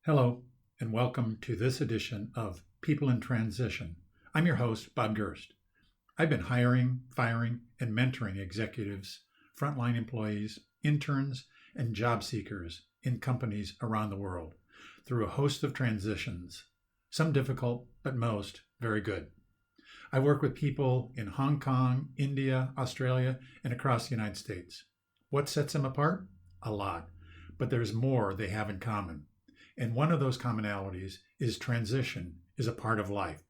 Hello, and welcome to this edition of People in Transition. I'm your host, Bob Gerst. I've been hiring, firing, and mentoring executives, frontline employees, interns, and job seekers in companies around the world through a host of transitions, some difficult, but most very good. I work with people in Hong Kong, India, Australia, and across the United States. What sets them apart? A lot, but there's more they have in common. And one of those commonalities is transition is a part of life.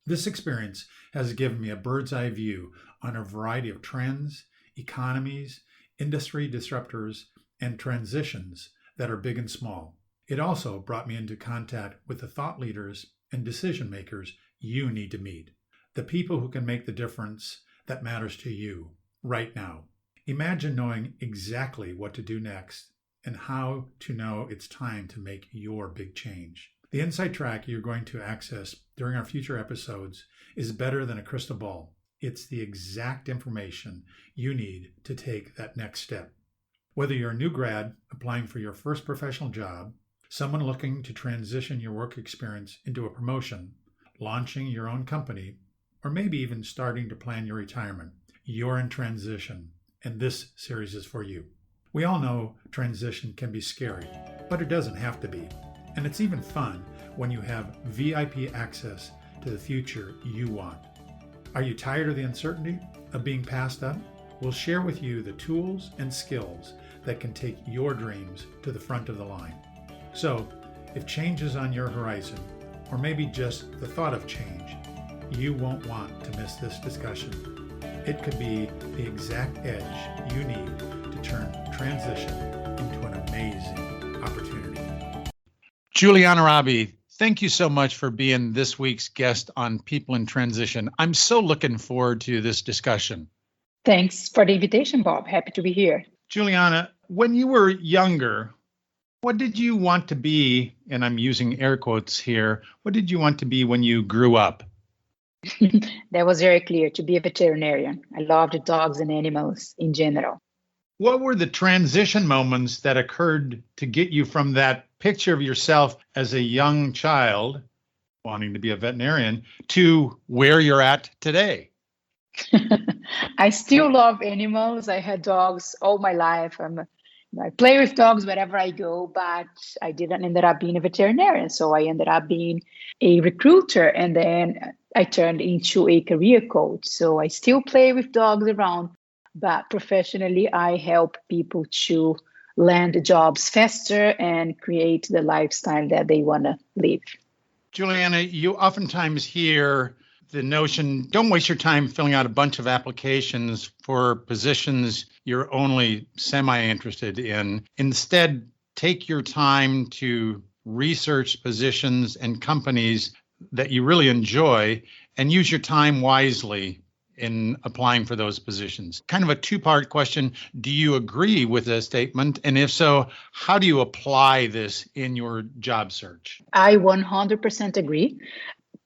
This experience has given me a bird's eye view on a variety of trends, economies, industry disruptors, and transitions that are big and small. It also brought me into contact with the thought leaders and decision makers you need to meet, the people who can make the difference that matters to you right now. Imagine knowing exactly what to do next and how to know it's time to make your big change. The insight track you're going to access during our future episodes is better than a crystal ball. It's the exact information you need to take that next step. Whether you're a new grad applying for your first professional job, someone looking to transition your work experience into a promotion, launching your own company, or maybe even starting to plan your retirement, you're in transition, and this series is for you. We all know transition can be scary, but it doesn't have to be. And it's even fun when you have VIP access to the future you want. Are you tired of the uncertainty of being passed up? We'll share with you the tools and skills that can take your dreams to the front of the line. So, if change is on your horizon, or maybe just the thought of change, you won't want to miss this discussion. It could be the exact edge you need to turn transition into an amazing opportunity. Juliana Rabbi, thank you so much for being this week's guest on People in Transition. I'm so looking forward to this discussion. Thanks for the invitation, Bob. Happy to be here. Juliana, when you were younger, what did you want to be? And I'm using air quotes here. What did you want to be when you grew up? That was very clear, to be a veterinarian. I loved dogs and animals in general. What were the transition moments that occurred to get you from that picture of yourself as a young child wanting to be a veterinarian to where you're at today? I still love animals. I had dogs all my life. I play with dogs wherever I go, but I didn't end up being a veterinarian. So I ended up being a recruiter, and then I turned into a career coach. So I still play with dogs around, but professionally, I help people to land jobs faster and create the lifestyle that they want to live. Juliana, you oftentimes hear the notion, don't waste your time filling out a bunch of applications for positions you're only semi-interested in. Instead, take your time to research positions and companies that you really enjoy and use your time wisely in applying for those positions. Kind of a two-part question. Do you agree with this statement? And if so, how do you apply this in your job search? I 100% agree.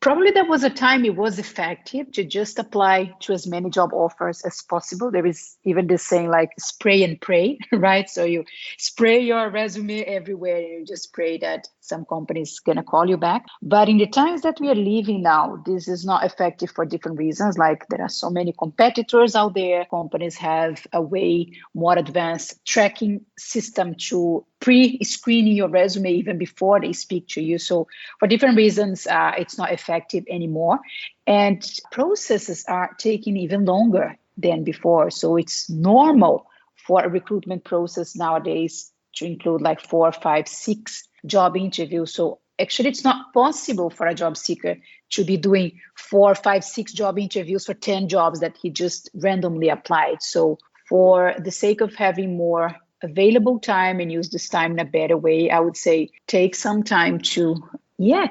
Probably there was a time it was effective to just apply to as many job offers as possible. There is even this saying like spray and pray, right? So you spray your resume everywhere and you just pray that some company is going to call you back. But in the times that we are living now, this is not effective for different reasons. Like there are so many competitors out there. Companies have a way more advanced tracking system to pre-screening your resume even before they speak to you. So for different reasons, it's not effective anymore. And processes are taking even longer than before. So it's normal for a recruitment process nowadays to include like 4, 5, 6 job interviews. So actually, it's not possible for a job seeker to be doing 4, 5, 6 job interviews for 10 jobs that he just randomly applied. So for the sake of having more available time and use this time in a better way, I would say take some time to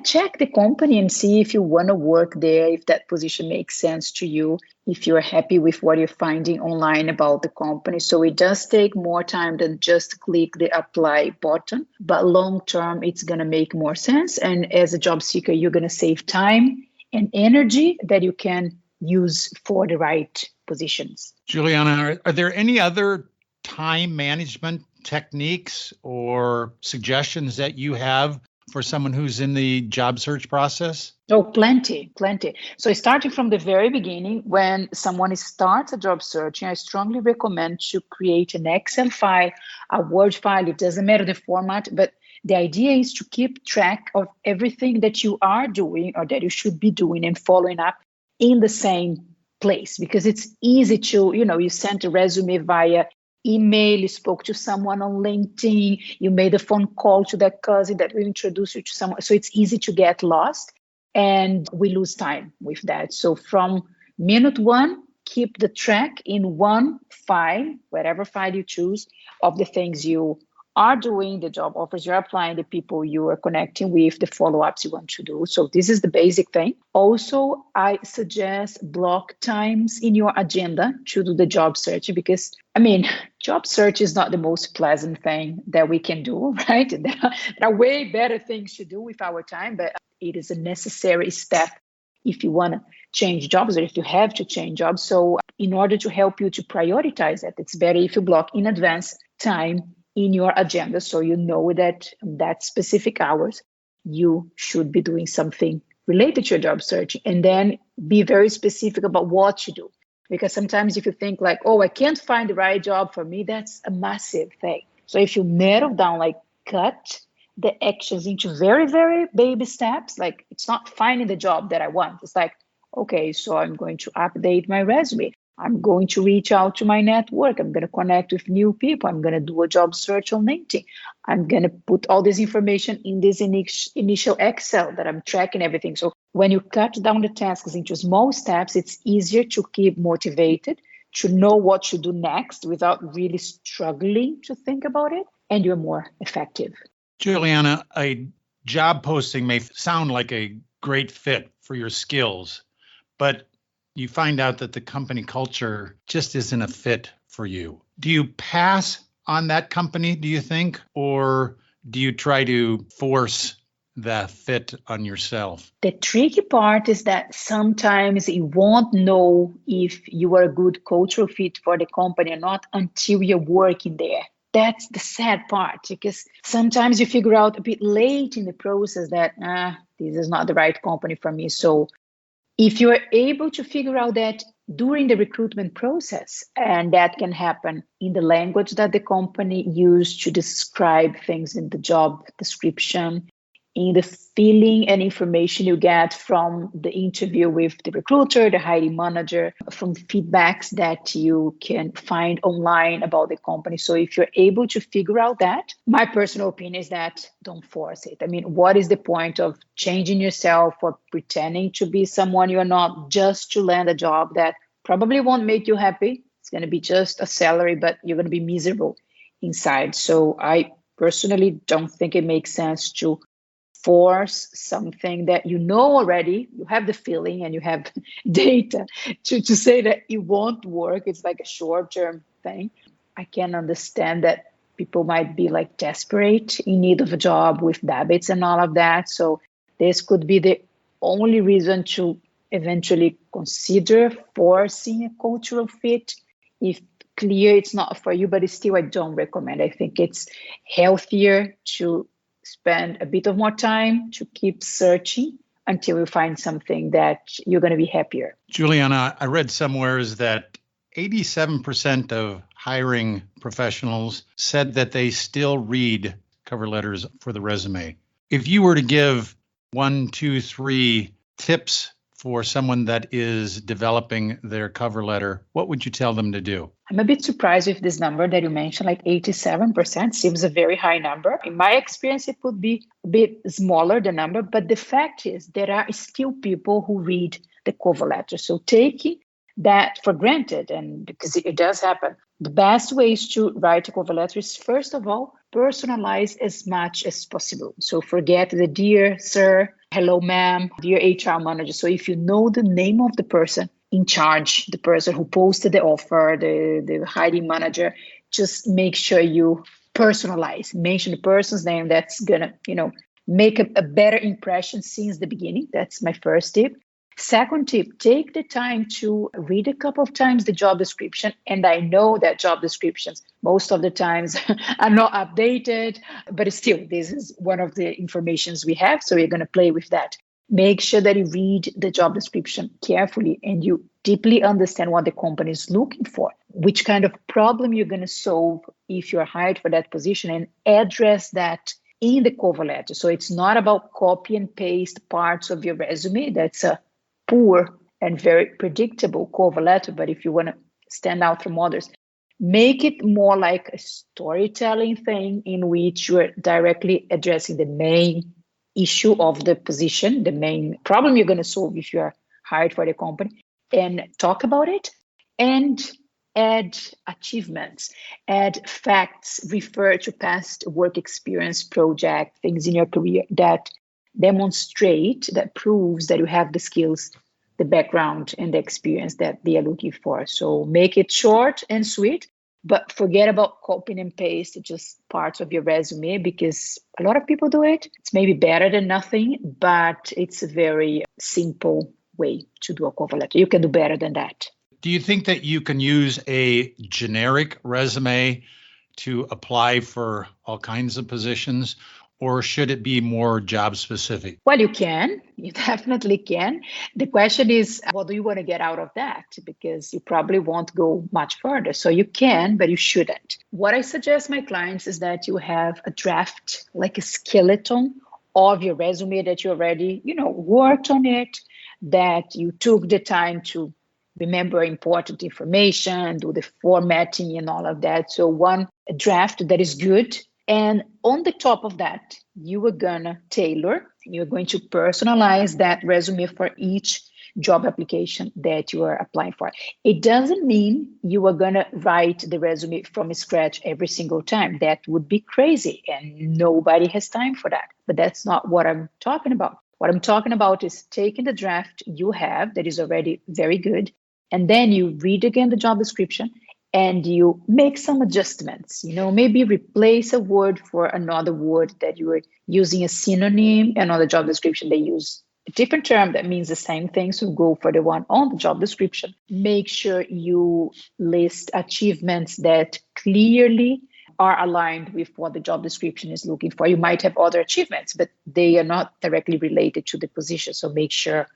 check the company and see if you want to work there, if that position makes sense to you, if you're happy with what you're finding online about the company. So it does take more time than just click the apply button, but long term, it's going to make more sense. And as a job seeker, you're going to save time and energy that you can use for the right positions. Juliana, are there any other time management techniques or suggestions that you have for someone who's in the job search process? Oh, plenty, plenty. So starting from the very beginning, when someone starts a job searching, I strongly recommend to create an Excel file, a Word file. It doesn't matter the format, but the idea is to keep track of everything that you are doing or that you should be doing and following up in the same place, because it's easy to, you sent a resume via email, you spoke to someone on LinkedIn, you made a phone call to that cousin that will introduce you to someone. So it's easy to get lost and we lose time with that. So from minute one, keep the track in one file, whatever file you choose, of the things you are doing, the job offers you're applying, the people you are connecting with, the follow-ups you want to do. So this is the basic thing. Also, I suggest block times in your agenda to do the job search, because job search is not the most pleasant thing that we can do, right? There are way better things to do with our time, but it is a necessary step if you want to change jobs or if you have to change jobs. So in order to help you to prioritize that, it's better if you block in advance time in your agenda, so you know that that specific hours you should be doing something related to your job search, and then be very specific about what you do. Because sometimes if you think like, oh, I can't find the right job for me, that's a massive thing. So if you narrow down, like cut the actions into very, very baby steps, like it's not finding the job that I want. It's like, okay, so I'm going to update my resume. I'm going to reach out to my network. I'm going to connect with new people. I'm going to do a job search on LinkedIn. I'm going to put all this information in this initial Excel that I'm tracking everything. So when you cut down the tasks into small steps, it's easier to keep motivated, to know what to do next without really struggling to think about it, and you're more effective. Juliana, a job posting may sound like a great fit for your skills, but you find out that the company culture just isn't a fit for you. Do you pass on that company, do you think? Or do you try to force the fit on yourself? The tricky part is that sometimes you won't know if you are a good cultural fit for the company or not until you're working there. That's the sad part, because sometimes you figure out a bit late in the process that, this is not the right company for me. So if you are able to figure out that during the recruitment process, and that can happen in the language that the company used to describe things in the job description, in the feeling and information you get from the interview with the recruiter, the hiring manager, from feedbacks that you can find online about the company. So if you're able to figure out that, my personal opinion is that don't force it. What is the point of changing yourself or pretending to be someone you're not just to land a job that probably won't make you happy? It's going to be just a salary, but you're going to be miserable inside. So I personally don't think it makes sense to force something that you know already, you have the feeling and you have data to say that it won't work. It's like a short-term thing. I can understand that people might be like desperate, in need of a job with debits and all of that. So this could be the only reason to eventually consider forcing a cultural fit if clear it's not for you, but still I don't recommend. I think it's healthier to spend a bit of more time to keep searching until you find something that you're going to be happier. Juliana, I read somewhere that 87% of hiring professionals said that they still read cover letters for the resume. If you were to give 1, 2, 3 tips for someone that is developing their cover letter, what would you tell them to do? I'm a bit surprised with this number that you mentioned, like 87% seems a very high number. In my experience, it would be a bit smaller, the number, but the fact is there are still people who read the cover letter. So taking that for granted, and because it does happen, the best ways to write a cover letter is, first of all, personalize as much as possible. So forget the dear sir, hello ma'am, dear HR manager. So if you know the name of the person in charge, the person who posted the offer, the hiring manager, just make sure you personalize, mention the person's name. That's gonna, make a better impression since the beginning. That's my first tip. Second tip, take the time to read a couple of times the job description. And I know that job descriptions most of the times are not updated, but still, this is one of the informations we have. So we're going to play with that. Make sure that you read the job description carefully and you deeply understand what the company is looking for, which kind of problem you're going to solve if you're hired for that position, and address that in the cover letter. So it's not about copy and paste parts of your resume. That's a poor and very predictable cover letter. But if you want to stand out from others, make it more like a storytelling thing in which you're directly addressing the main issue of the position, the main problem you're going to solve if you're hired for the company, and talk about it. And add achievements, add facts, refer to past work experience, project, things in your career that demonstrate, that proves that you have the skills, the background, and the experience that they are looking for. So make it short and sweet, but forget about copying and paste just parts of your resume, because a lot of people do it. It's maybe better than nothing, but it's a very simple way to do a cover letter. You can do better than that. Do you think that you can use a generic resume to apply for all kinds of positions, or should it be more job specific? Well, you can. You definitely can. The question is, what do you want to get out of that? Because you probably won't go much further. So you can, but you shouldn't. What I suggest my clients is that you have a draft, like a skeleton of your resume that you already, worked on it, that you took the time to remember important information, do the formatting and all of that. So one draft that is good. And on the top of that, you are gonna tailor, you're going to personalize that resume for each job application that you are applying for. It doesn't mean you are gonna write the resume from scratch every single time. That would be crazy and nobody has time for that. But that's not what I'm talking about. What I'm talking about is taking the draft you have that is already very good, and then you read again the job description and you make some adjustments, maybe replace a word for another word that you are using a synonym, and on the job description they use a different term that means the same thing, so go for the one on the job description. Make sure you list achievements that clearly are aligned with what the job description is looking for. You might have other achievements, but they are not directly related to the position, so make sure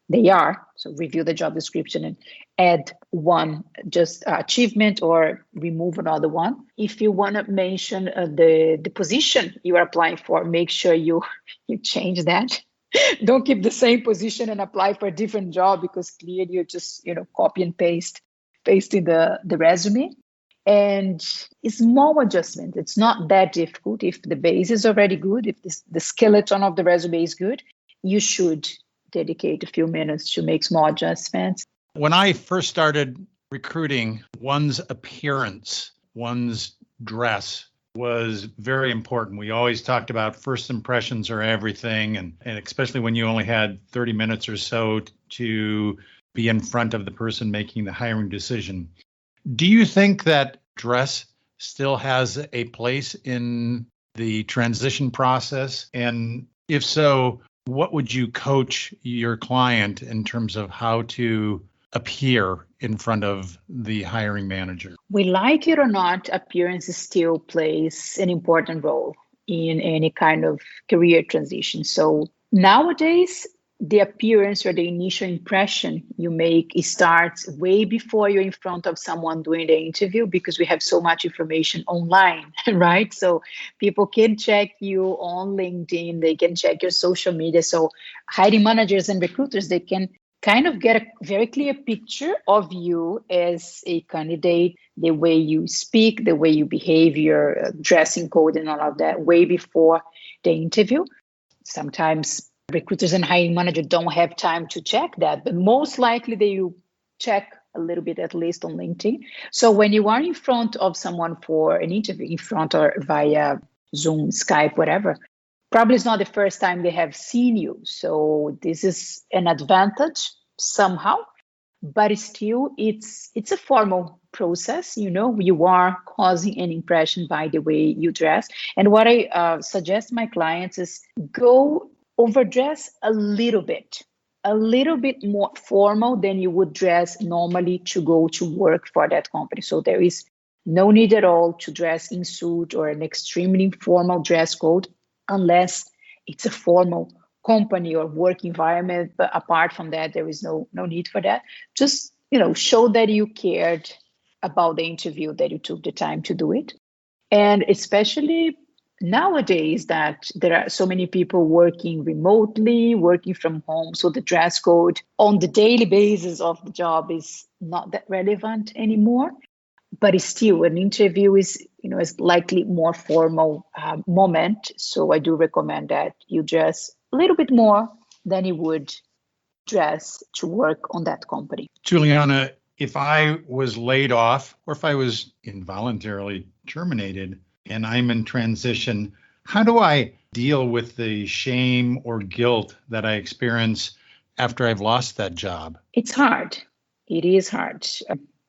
they are. So review the job description and add one just achievement or remove another one. If you want to mention the position you are applying for, make sure you change that. Don't keep the same position and apply for a different job, because clearly you're just copy and pasting the resume. And it's small adjustment. It's not that difficult. If the base is already good, if the skeleton of the resume is good, you should dedicate a few minutes to make small adjustments. When I first started recruiting, one's appearance, one's dress was very important. We always talked about first impressions are everything, and especially when you only had 30 minutes or so to be in front of the person making the hiring decision. Do you think that dress still has a place in the transition process? And if so, what would you coach your client in terms of how to appear in front of the hiring manager? We like it or not, appearance still plays an important role in any kind of career transition. So nowadays, the appearance or the initial impression you make starts way before you're in front of someone doing the interview, because we have so much information online, right? So people can check you on LinkedIn, they can check your social media. So hiring managers and recruiters, they can kind of get a very clear picture of you as a candidate, the way you speak, the way you behave, your dressing code and all of that way before the interview. Sometimes recruiters and hiring managers don't have time to check that, but most likely they will check a little bit, at least on LinkedIn. So when you are in front of someone for an interview, in front or via Zoom, Skype, whatever, probably it's not the first time they have seen you. So this is an advantage somehow, but still it's a formal process. You are causing an impression by the way you dress. And what I suggest my clients is go overdress a little bit. a little bit more formal than you would dress normally to go to work for that company. So there is no need at all to dress in suit or an extremely formal dress code unless it's a formal company or work environment. But apart from that, there is no need for that. Just, show that you cared about the interview, that you took the time to do it. And especially nowadays that there are so many people working remotely, working from home. So the dress code on the daily basis of the job is not that relevant anymore. But it's still, an interview is likely more formal moment. So I do recommend that you dress a little bit more than you would dress to work on that company. Juliana, if I was laid off or if I was involuntarily terminated and I'm in transition, how do I deal with the shame or guilt that I experience after I've lost that job? It's hard. It is hard.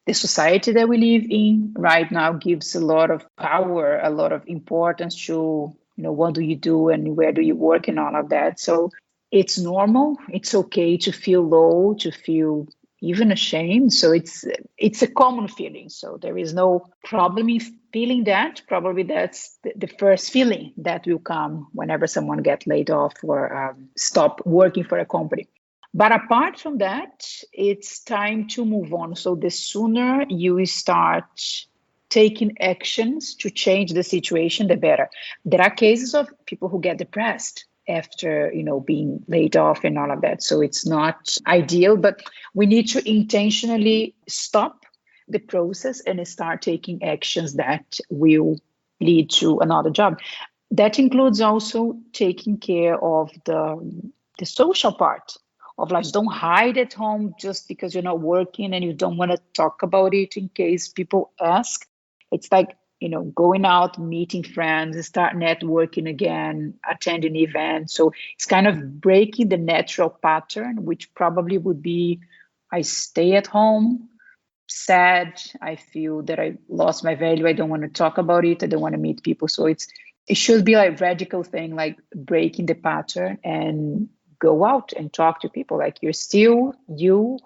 The society that we live in right now gives a lot of power, a lot of importance to, what do you do and where do you work and all of that. So it's normal. It's okay to feel low, to feel even ashamed. So it's a common feeling. So there is no problem in feeling that. Probably that's the first feeling that will come whenever someone gets laid off or stop working for a company. But apart from that, it's time to move on. So the sooner you start taking actions to change the situation, the better. There are cases of people who get depressed after, being laid off and all of that. So it's not ideal, but we need to intentionally stop the process and start taking actions that will lead to another job. That includes also taking care of the social part of life. Don't hide at home just because you're not working and you don't want to talk about it in case people ask. It's like, going out, meeting friends, start networking again, attending events. So it's kind of breaking the natural pattern, which probably would be, I stay at home, sad, I feel that I lost my value, I don't want to talk about it, I don't want to meet people. So it should be like radical thing, like breaking the pattern and go out and talk to people. Like you're still you,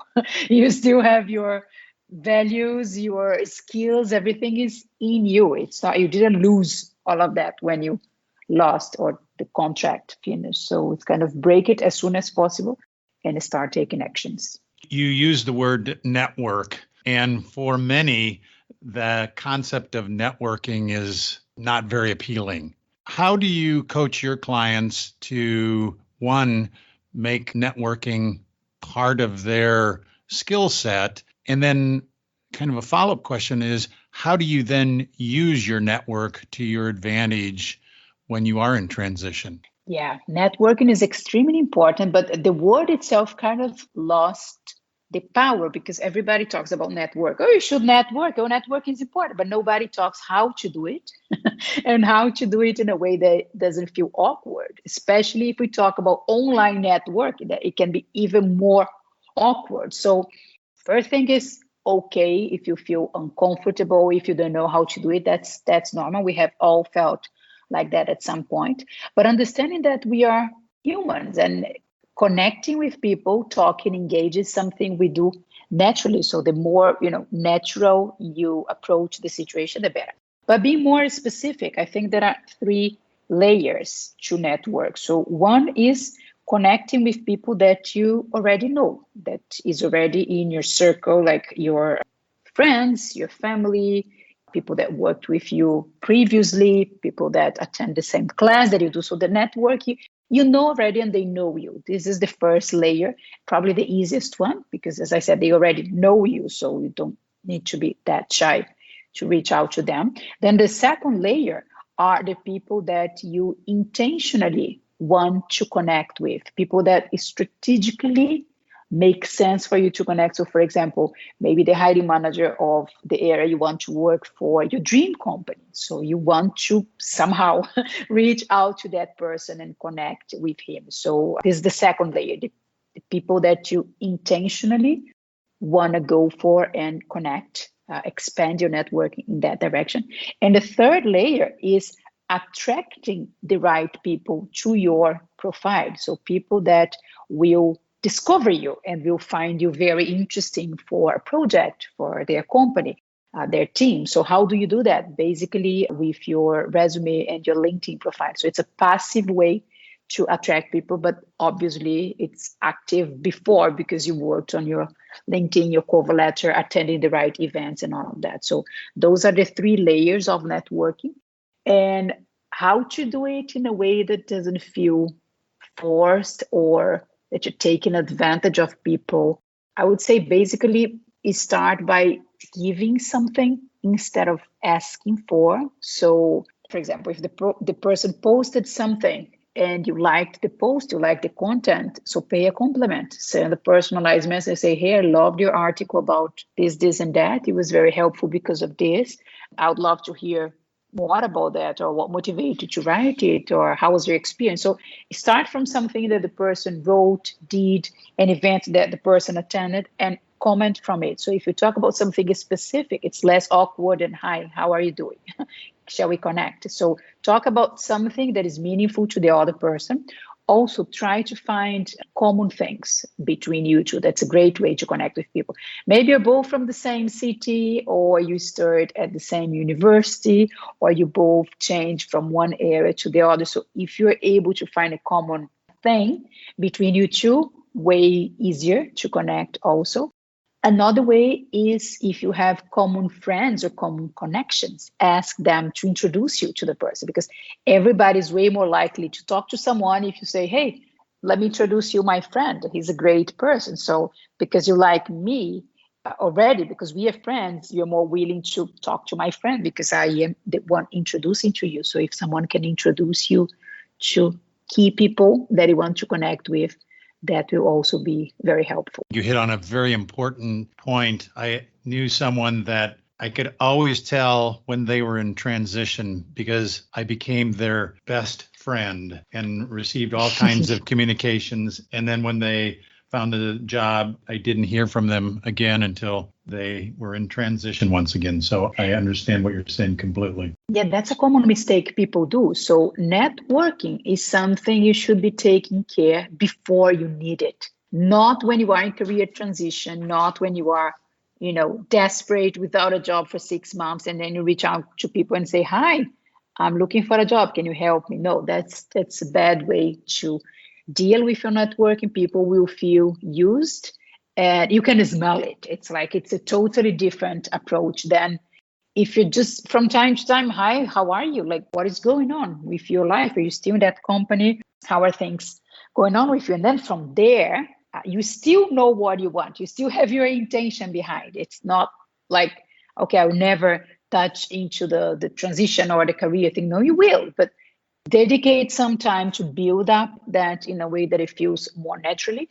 you still have your values, your skills, everything is in you. It's not, you didn't lose all of that when you lost or the contract finished. So it's kind of break it as soon as possible and start taking actions. You use the word network, and for many, the concept of networking is not very appealing. How do you coach your clients to, one, make networking part of their skill set? And then kind of a follow-up question is, how do you then use your network to your advantage when you are in transition? Yeah, networking is extremely important, but the word itself kind of lost the power because everybody talks about network. Oh, you should network. Oh, network is important, but nobody talks how to do it and how to do it in a way that doesn't feel awkward, especially if we talk about online networking, that it can be even more awkward. So first thing is, okay, if you feel uncomfortable, if you don't know how to do it, that's normal. We have all felt like that at some point. But understanding that we are humans and connecting with people, talking, engage is something we do naturally. So the more, natural you approach the situation, the better. But being more specific, I think there are 3 layers to network. So one is connecting with people that you already know, that is already in your circle, like your friends, your family, people that worked with you previously, people that attend the same class that you do. So the network, you know already and they know you. This is the first layer, probably the easiest one, because as I said, they already know you. So you don't need to be that shy to reach out to them. Then the second layer are the people that you intentionally want to connect with, people that strategically make sense for you to connect. So for example, maybe the hiring manager of the area you want to work for, your dream company. So you want to somehow reach out to that person and connect with him. So this is the second layer, the people that you intentionally want to go for and connect, expand your network in that direction. And the third layer is attracting the right people to your profile. So people that will discover you and will find you very interesting for a project, for their company, their team. So how do you do that? Basically with your resume and your LinkedIn profile. So it's a passive way to attract people, but obviously it's active before because you worked on your LinkedIn, your cover letter, attending the right events and all of that. So those are the 3 layers of networking, and how to do it in a way that doesn't feel forced or that you're taking advantage of people. I would say basically start by giving something instead of asking for. So, for example, if the person posted something and you liked the post, you liked the content, so pay a compliment. Send a personalized message, say, hey, I loved your article about this, and that. It was very helpful because of this. I would love to hear more about that, or what motivated you to write it, or how was your experience. So start from something that the person wrote, did, an event that the person attended, and comment from it. So if you talk about something specific, it's less awkward and, hi, how are you doing? Shall we connect? So talk about something that is meaningful to the other person. Also try to find common things between you two. That's a great way to connect with people. Maybe you're both from the same city, or you started at the same university, or you both changed from one area to the other. So if you're able to find a common thing between you two, way easier to connect also. Another way is if you have common friends or common connections, ask them to introduce you to the person, because everybody's way more likely to talk to someone if you say, hey, let me introduce you my friend. He's a great person. So because you like me already, because we are friends, you're more willing to talk to my friend because I am the one introducing to you. So if someone can introduce you to key people that you want to connect with, that will also be very helpful. You hit on a very important point. I knew someone that I could always tell when they were in transition because I became their best friend and received all kinds of communications. And then when they found a job, I didn't hear from them again until they were in transition once again. So I understand what you're saying completely. Yeah, that's a common mistake people do. So networking is something you should be taking care before you need it, not when you are in career transition, not when you are, desperate without a job for 6 months and then you reach out to people and say, hi, I'm looking for a job. Can you help me? No, that's a bad way to deal with your networking. People will feel used and you can smell it. It's like it's a totally different approach than if you're just from time to time, hi, how are you? Like, what is going on with your life? Are you still in that company? How are things going on with you? And then from there, you still know what you want. You still have your intention behind. It's not like, okay, I will never touch into the transition or the career thing. No, you will, but dedicate some time to build up that in a way that it feels more naturally,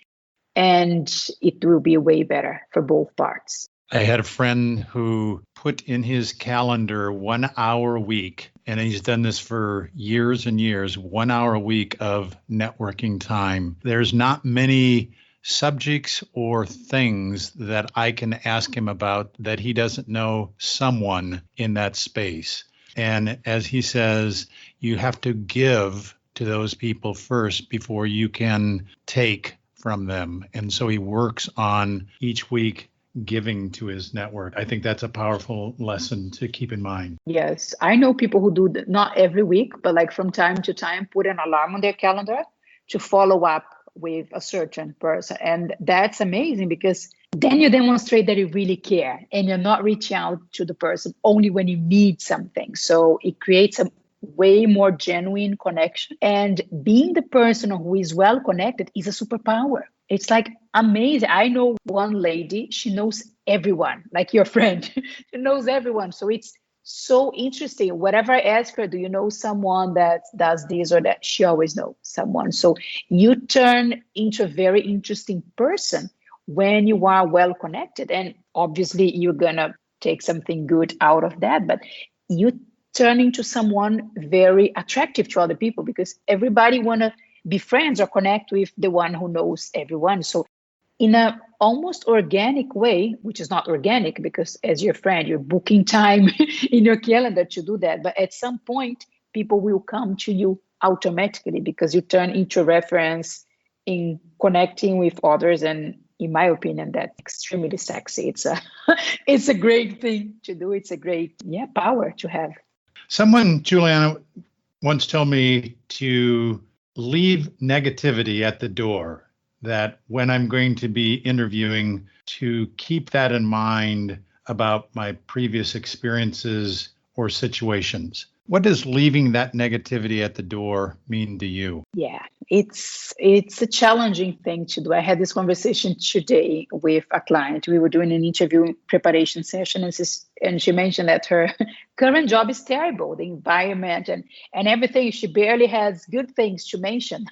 and it will be way better for both parts. I had a friend who put in his calendar 1 hour a week, and he's done this for years and years, 1 hour a week of networking time. There's not many subjects or things that I can ask him about that he doesn't know someone in that space. And as he says, you have to give to those people first before you can take from them. And so he works on each week giving to his network. I think that's a powerful lesson to keep in mind. Yes, I know people who do that, not every week, but like from time to time, put an alarm on their calendar to follow up with a certain person. And that's amazing because then you demonstrate that you really care and you're not reaching out to the person only when you need something. So it creates a way more genuine connection. And being the person who is well connected is a superpower. It's like amazing. I know one lady, she knows everyone, like your friend. She knows everyone. So it's so interesting. Whatever I ask her, do you know someone that does this or that? She always knows someone. So you turn into a very interesting person when you are well connected. And obviously you're gonna take something good out of that, but you turn into someone very attractive to other people because everybody wanna be friends or connect with the one who knows everyone. So in a almost organic way, which is not organic because as your friend, you're booking time in your calendar to do that. But at some point, people will come to you automatically because you turn into a reference in connecting with others. And in my opinion, that's extremely sexy. It's a great thing to do. It's a great, power to have. Someone, Juliana, once told me to leave negativity at the door, that when I'm going to be interviewing, to keep that in mind about my previous experiences or situations. What does leaving that negativity at the door mean to you? Yeah, it's a challenging thing to do. I had this conversation today with a client. We were doing an interview preparation session, and she mentioned that her current job is terrible, the environment and everything. She barely has good things to mention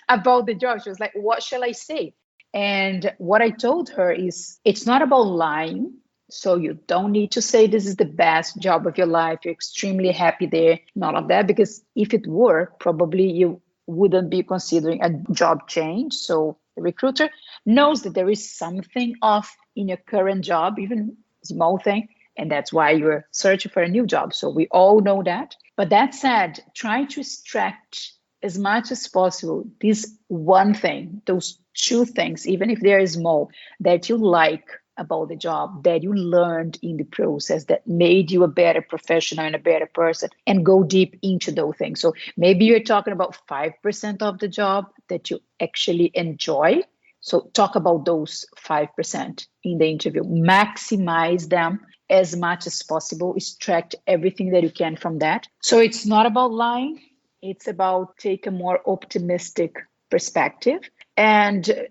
about the job. She was like, what shall I say? And what I told her is, it's not about lying. So you don't need to say this is the best job of your life. You're extremely happy there. None of that, because if it were, probably you wouldn't be considering a job change. So the recruiter knows that there is something off in your current job, even small thing, and that's why you're searching for a new job. So we all know that. But that said, try to extract as much as possible this one thing, those two things, even if they're small, that you like about the job, that you learned in the process, that made you a better professional and a better person, and go deep into those things. So maybe you're talking about 5% of the job that you actually enjoy. So talk about those 5% in the interview, maximize them as much as possible, extract everything that you can from that. So it's not about lying. It's about take a more optimistic perspective. And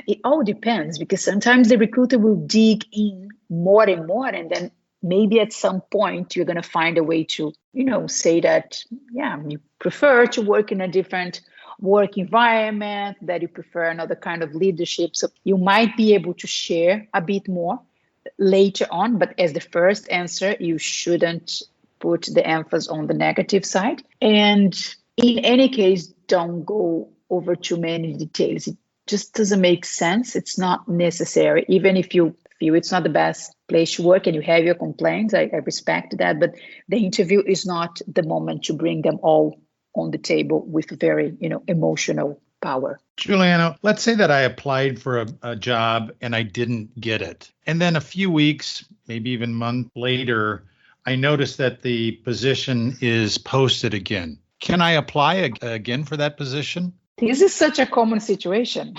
it all depends, because sometimes the recruiter will dig in more and more, and then maybe at some point you're going to find a way to, say that, you prefer to work in a different work environment, that you prefer another kind of leadership. So you might be able to share a bit more later on, but as the first answer, you shouldn't put the emphasis on the negative side. And in any case, don't go over too many details. It just doesn't make sense. It's not necessary. Even if you feel it's not the best place to work and you have your complaints, I respect that. But the interview is not the moment to bring them all on the table with very, emotional power. Juliana, let's say that I applied for a job and I didn't get it. And then a few weeks, maybe even months later, I noticed that the position is posted again. Can I apply again for that position? This is such a common situation.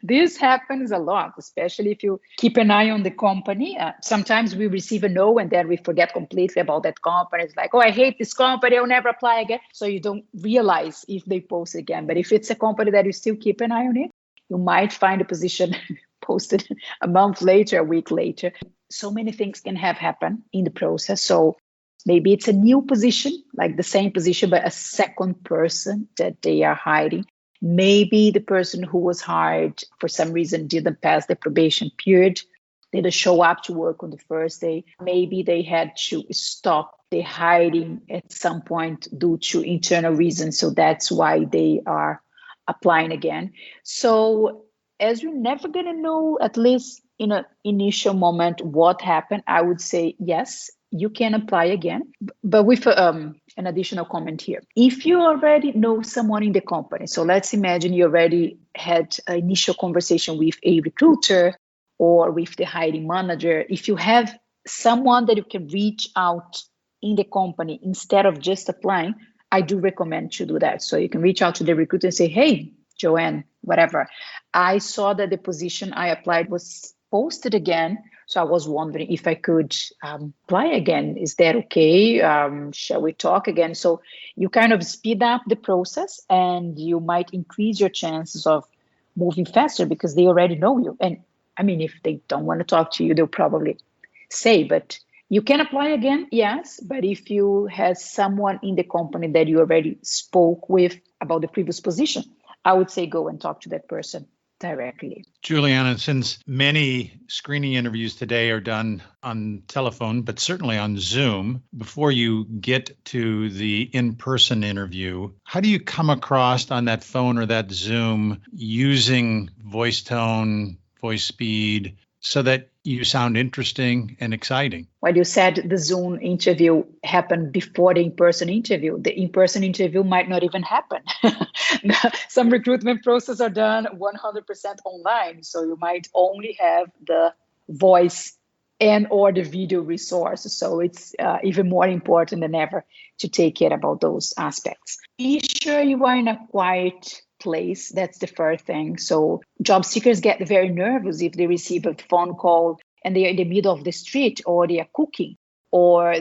This happens a lot, especially if you keep an eye on the company. Sometimes we receive a no and then we forget completely about that company. It's like, oh, I hate this company. I'll never apply again. So you don't realize if they post again. But if it's a company that you still keep an eye on it, you might find a position posted a month later, a week later. So many things can have happened in the process. So maybe it's a new position, like the same position, but a second person that they are hiring. Maybe the person who was hired for some reason didn't pass the probation period, didn't show up to work on the first day. Maybe they had to stop the hiring at some point due to internal reasons. So that's why they are applying again. So as you're never going to know, at least in an initial moment, what happened, I would say, yes, you can apply again, but with an additional comment here. If you already know someone in the company, so let's imagine you already had an initial conversation with a recruiter or with the hiring manager. If you have someone that you can reach out in the company instead of just applying, I do recommend to do that. So you can reach out to the recruiter and say, hey, Joanne, whatever, I saw that the position I applied was posted again. So I was wondering if I could apply again. Is that okay? Shall we talk again? So you kind of speed up the process and you might increase your chances of moving faster because they already know you. And I mean, if they don't want to talk to you, they'll probably say, but you can apply again, yes. But if you had someone in the company that you already spoke with about the previous position, I would say go and talk to that person directly. Juliana, since many screening interviews today are done on telephone, but certainly on Zoom, before you get to the in-person interview, how do you come across on that phone or that Zoom using voice tone, voice speed, so that You sound interesting and exciting. When you said the Zoom interview happened before the in-person interview, the in-person interview might not even happen. Some recruitment processes are done 100% online, so you might only have the voice and or the video resource. So it's even more important than ever to take care about those aspects. Be sure you are in a quiet place. That's the first thing. So job seekers get very nervous if they receive a phone call and they are in the middle of the street, or they are cooking, or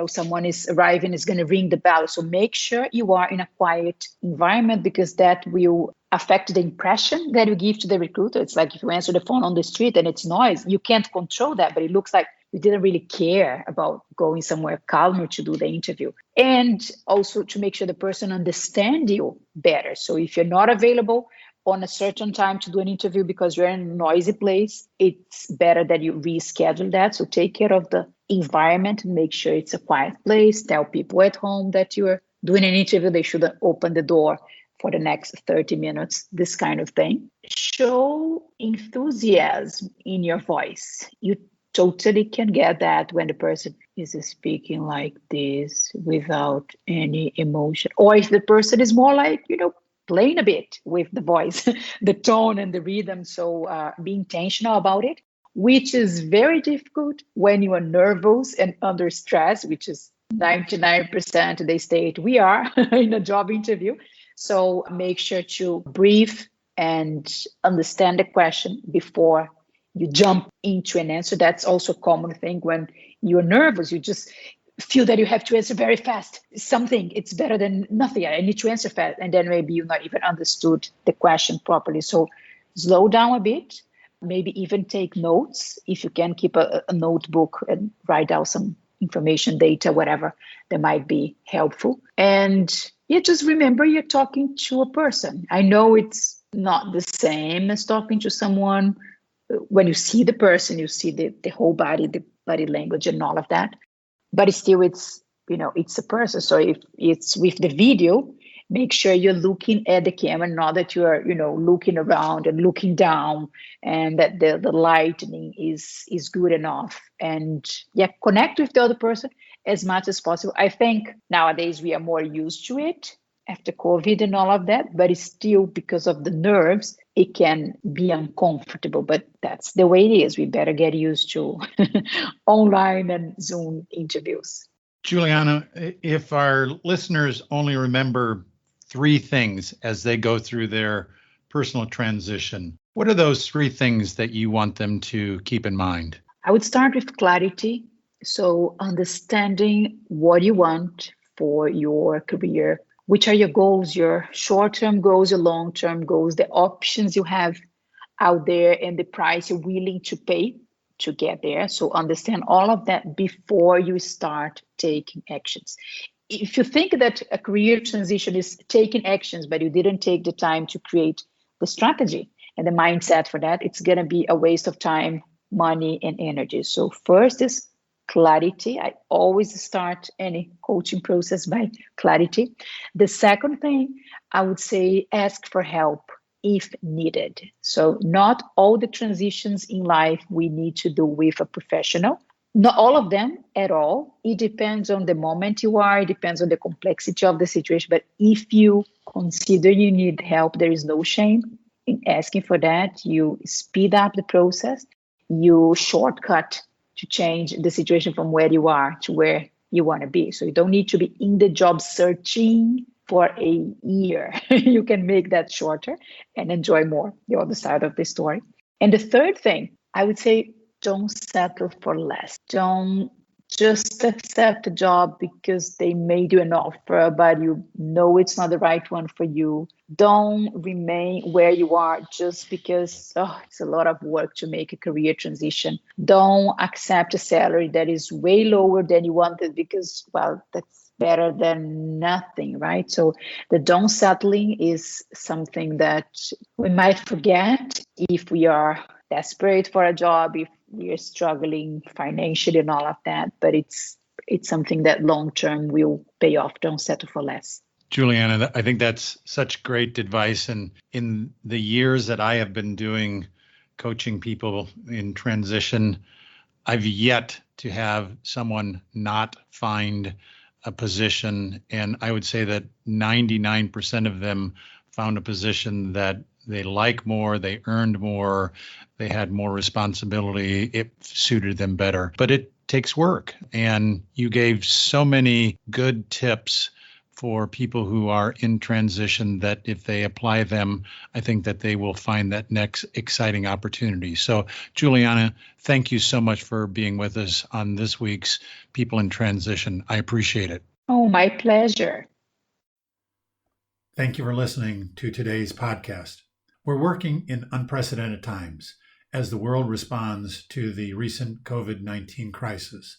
someone is arriving, is going to ring the bell. So make sure you are in a quiet environment, because that will affect the impression that you give to the recruiter. It's like if you answer the phone on the street and it's noise, you can't control that, but it looks like you didn't really care about going somewhere calmer to do the interview. And also to make sure the person understands you better. So if you're not available on a certain time to do an interview because you're in a noisy place, it's better that you reschedule that. So take care of the environment and make sure it's a quiet place. Tell people at home that you're doing an interview. They shouldn't open the door for the next 30 minutes, this kind of thing. Show enthusiasm in your voice. You totally can get that when the person is speaking like this without any emotion. Or if the person is more like, playing a bit with the voice, the tone and the rhythm. So be intentional about it, which is very difficult when you are nervous and under stress, which is 99% they state we are in a job interview. So make sure to breathe and understand the question before you jump into an answer. That's also a common thing when you're nervous. You just feel that you have to answer very fast. Something, it's better than nothing. I need to answer fast. And then maybe you've not even understood the question properly. So slow down a bit, maybe even take notes. If you can, keep a notebook and write down some information, data, whatever, that might be helpful. And just remember you're talking to a person. I know it's not the same as talking to someone. When you see the person, you see the whole body, the body language and all of that. But still, it's a person. So if it's with the video, make sure you're looking at the camera, not that you are, looking around and looking down, and that the lighting is good enough. And connect with the other person as much as possible. I think nowadays we are more used to it after COVID and all of that, but it's still, because of the nerves, it can be uncomfortable, but that's the way it is. We better get used to online and Zoom interviews. Juliana, if our listeners only remember 3 things as they go through their personal transition, what are those 3 things that you want them to keep in mind? I would start with clarity. So understanding what you want for your career. Which are your goals, your short-term goals, your long-term goals, the options you have out there, and the price you're willing to pay to get there. So understand all of that before you start taking actions. If you think that a career transition is taking actions, but you didn't take the time to create the strategy and the mindset for that, it's going to be a waste of time, money, and energy. So first is clarity. I always start any coaching process by clarity. The second thing, I would say, ask for help if needed. So not all the transitions in life we need to do with a professional. Not all of them at all. It depends on the moment you are. It depends on the complexity of the situation. But if you consider you need help, there is no shame in asking for that. You speed up the process. You shortcut to change the situation from where you are to where you want to be. So you don't need to be in the job searching for a year. You can make that shorter and enjoy more the other side of the story. And the third thing, I would say, don't settle for less. Don't just accept a job because they made you an offer, but you know it's not the right one for you. Don't remain where you are just because it's a lot of work to make a career transition. Don't accept a salary that is way lower than you wanted because, well, that's better than nothing, right? So the don't settling is something that we might forget if we are desperate for a job, if we are struggling financially and all of that, but it's something that long-term will pay off. Don't settle for less. Juliana, I think that's such great advice. And in the years that I have been doing coaching people in transition. I've yet to have someone not find a position, and I would say that 99% of them found a position that they like more, they earned more, they had more responsibility, it suited them better. But it takes work, and you gave so many good tips for people who are in transition that if they apply them, I think that they will find that next exciting opportunity. So, Juliana, thank you so much for being with us on this week's People in Transition. I appreciate it. Oh, my pleasure. Thank you for listening to today's podcast. We're working in unprecedented times as the world responds to the recent COVID-19 crisis.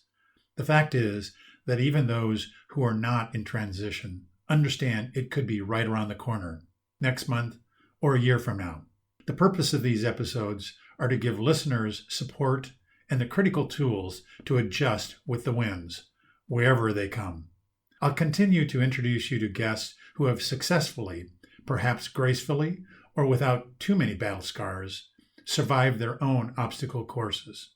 The fact is that even those who are not in transition understand it could be right around the corner, next month or a year from now. The purpose of these episodes are to give listeners support and the critical tools to adjust with the winds, wherever they come. I'll continue to introduce you to guests who have successfully, perhaps gracefully or without too many battle scars, survived their own obstacle courses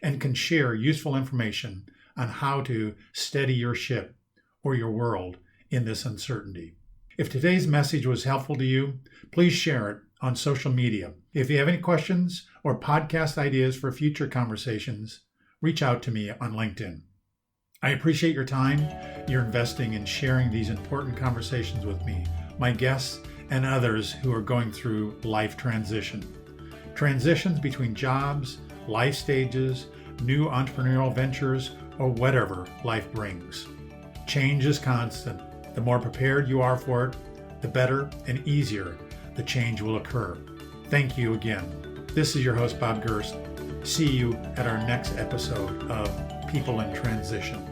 and can share useful information on how to steady your ship or your world in this uncertainty. If today's message was helpful to you, please share it on social media. If you have any questions or podcast ideas for future conversations, reach out to me on LinkedIn. I appreciate your time you're investing in sharing these important conversations with me, my guests, and others who are going through life transition. Transitions between jobs, life stages, new entrepreneurial ventures, or whatever life brings. Change is constant. The more prepared you are for it, the better and easier the change will occur. Thank you again. This is your host, Bob Gerst. See you at our next episode of People in Transition.